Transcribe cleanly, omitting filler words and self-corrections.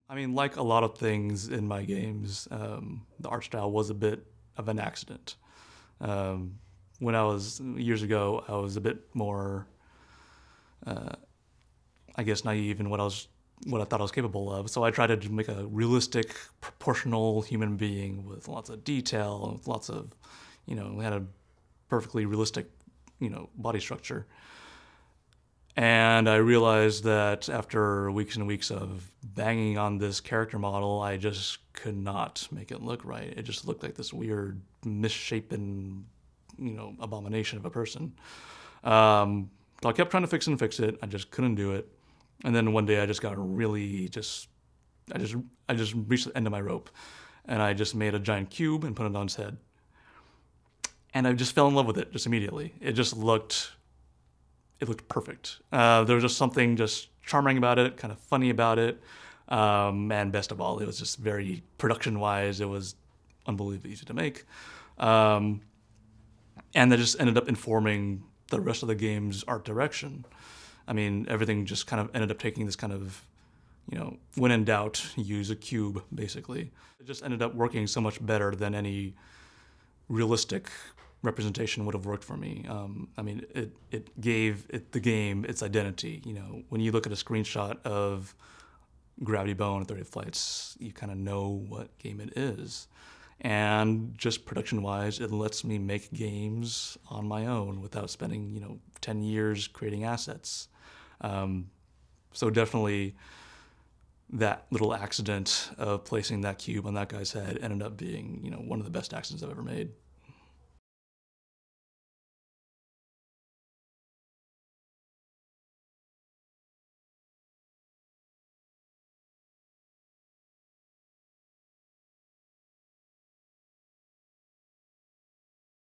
I mean, like a lot of things in my games, the art style was a bit of an accident. Um, when I was years ago, I was a bit more, I guess, naive in what I thought I was capable of. So I tried to make a realistic, proportional human being with lots of detail and with lots of, had a perfectly realistic, body structure. And I realized that after weeks and weeks of banging on this character model, I just could not make it look right. It just looked like this weird, misshapen, abomination of a person. So I kept trying to fix it. I just couldn't do it. And then one day I just got really I just, I just reached the end of my rope, and I just made a giant cube and put it on its head. And I just fell in love with it just immediately. It looked perfect. There was just something just charming about it, kind of funny about it, and best of all, it was just very production-wise. It was unbelievably easy to make, um, and that just ended up informing the rest of the game's art direction. I mean, everything just kind of ended up taking this kind of, when in doubt, use a cube, basically. It just ended up working so much better than any realistic representation would have worked for me. I mean, it gave the game its identity. When you look at a screenshot of Gravity Bone at 30 Flights, you kind of know what game it is. And just production-wise, it lets me make games on my own without spending, 10 years creating assets. So definitely that little accident of placing that cube on that guy's head ended up being, one of the best accidents I've ever made.